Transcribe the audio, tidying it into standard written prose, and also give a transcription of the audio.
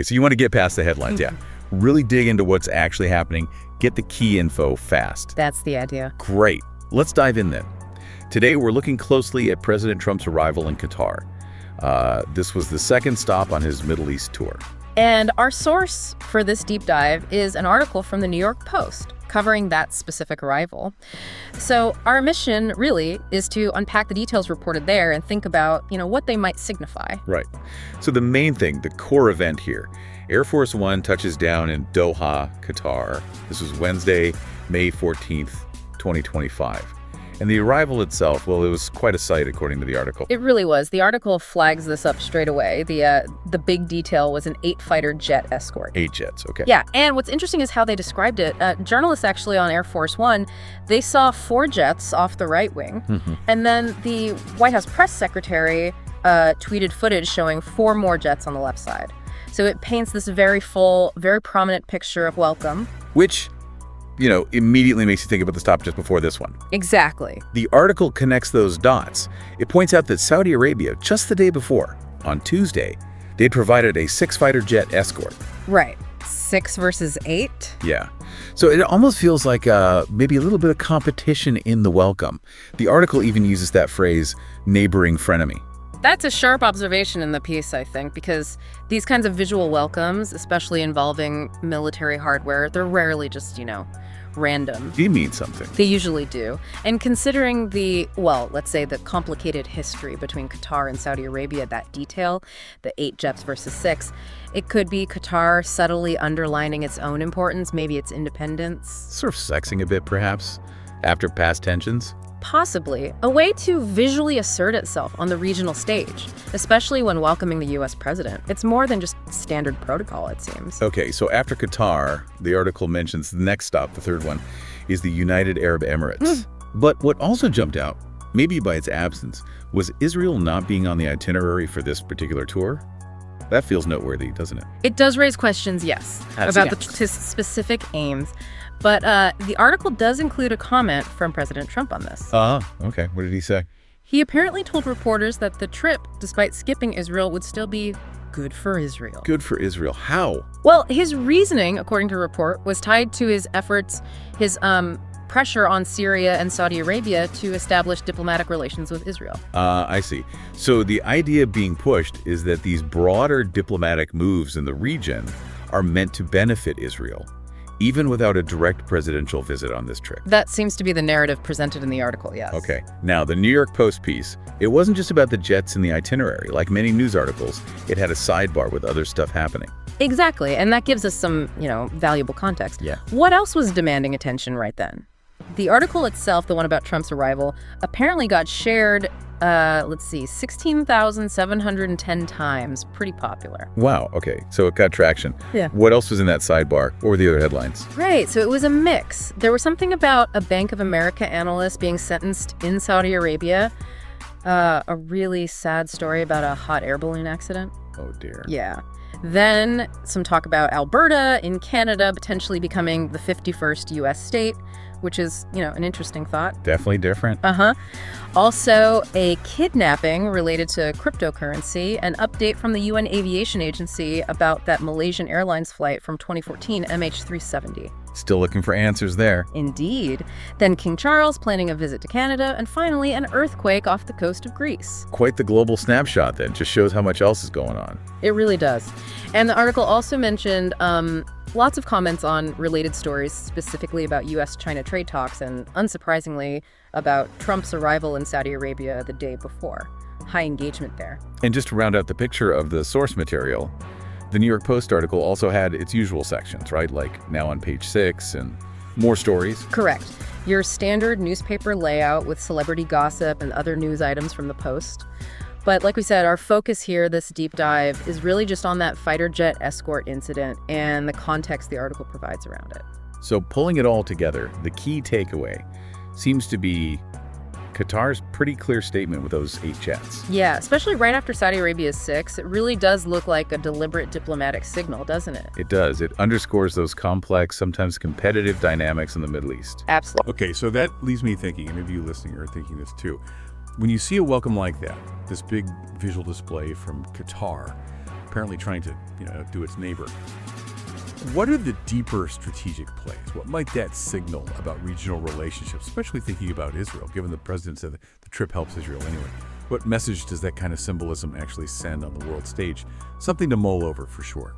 so you want to get past the headlines, yeah. Really dig into what's actually happening. Get the key info fast. That's the idea. Great. Let's dive in then. Today, we're looking closely at President Trump's arrival in Qatar. This was the second stop on his Middle East tour. And our source for this deep dive is an article from the New York Post covering that specific arrival. So our mission really is to unpack the details reported there and think about, what they might signify. Right. So the main thing, the core event here, Air Force One touches down in Doha, Qatar. This was Wednesday, May 14th, 2025. And the arrival itself, well, it was quite a sight, according to the article. It really was. The article flags this up straight away. The big detail was an 8-fighter jet escort. 8 jets, okay. Yeah, and what's interesting is how they described it. Journalists actually on Air Force One, they saw 4 jets off the right wing. And then the White House press secretary tweeted footage showing 4 more jets on the left side. So it paints this very full, very prominent picture of welcome. Which, immediately makes you think about the stop just before this one. Exactly. The article connects those dots. It points out that Saudi Arabia, just the day before, on Tuesday, they'd provided a 6-fighter jet escort. Right. 6 versus 8? Yeah. So it almost feels like maybe a little bit of competition in the welcome. The article even uses that phrase, neighboring frenemy. That's a sharp observation in the piece, I think, because these kinds of visual welcomes, especially involving military hardware, they're rarely just, random. They mean something. They usually do. And considering let's say the complicated history between Qatar and Saudi Arabia, that detail, the 8 jets versus 6, it could be Qatar subtly underlining its own importance, maybe its independence. Sort of sexing a bit, perhaps, after past tensions. Possibly. A way to visually assert itself on the regional stage, especially when welcoming the U.S. president. It's more than just standard protocol, it seems. Okay, so after Qatar, the article mentions the next stop, the third one, is the United Arab Emirates. But what also jumped out, maybe by its absence, was Israel not being on the itinerary for this particular tour. That feels noteworthy, doesn't it? It does raise questions, yes, about the specific aims. But the article does include a comment from President Trump on this. Okay. What did he say? He apparently told reporters that the trip, despite skipping Israel, would still be good for Israel. Good for Israel. How? Well, his reasoning, according to the report, was tied to his efforts, his pressure on Syria and Saudi Arabia to establish diplomatic relations with Israel. I see. So the idea being pushed is that these broader diplomatic moves in the region are meant to benefit Israel, even without a direct presidential visit on this trip. That seems to be the narrative presented in the article, yes. Okay. Now, the New York Post piece, it wasn't just about the jets in the itinerary. Like many news articles, it had a sidebar with other stuff happening. Exactly, and that gives us some, valuable context. Yeah. What else was demanding attention right then? The article itself, the one about Trump's arrival, apparently got shared 16,710 times. Pretty popular. Wow, okay. So it got traction. Yeah. What else was in that sidebar? What were the other headlines? Right, so it was a mix. There was something about a Bank of America analyst being sentenced in Saudi Arabia. A really sad story about a hot air balloon accident. Oh, dear. Yeah. Then some talk about Alberta in Canada potentially becoming the 51st U.S. state, which is, an interesting thought. Definitely different. Also, a kidnapping related to cryptocurrency, an update from the UN Aviation Agency about that Malaysian Airlines flight from 2014, MH370. Still looking for answers there. Indeed. Then King Charles planning a visit to Canada, and finally an earthquake off the coast of Greece. Quite the global snapshot then. Just shows how much else is going on. It really does. And the article also mentioned lots of comments on related stories, specifically about U.S.-China trade talks, and unsurprisingly, about Trump's arrival in Saudi Arabia the day before. High engagement there. And just to round out the picture of the source material, the New York Post article also had its usual sections, right? Like now on page 6 and more stories. Correct. Your standard newspaper layout with celebrity gossip and other news items from the Post. But like we said, our focus here, this deep dive, is really just on that fighter jet escort incident and the context the article provides around it. So pulling it all together, the key takeaway seems to be Qatar's pretty clear statement with those 8 jets. Yeah, especially right after Saudi Arabia's 6, it really does look like a deliberate diplomatic signal, doesn't it? It does. It underscores those complex, sometimes competitive dynamics in the Middle East. Absolutely. Okay, so that leaves me thinking, and maybe you listening are thinking this too. When you see a welcome like that, this big visual display from Qatar, apparently trying to, do its neighbor. What are the deeper strategic plays? What might that signal about regional relationships, especially thinking about Israel, given the president said the trip helps Israel anyway? What message does that kind of symbolism actually send on the world stage? Something to mull over for sure.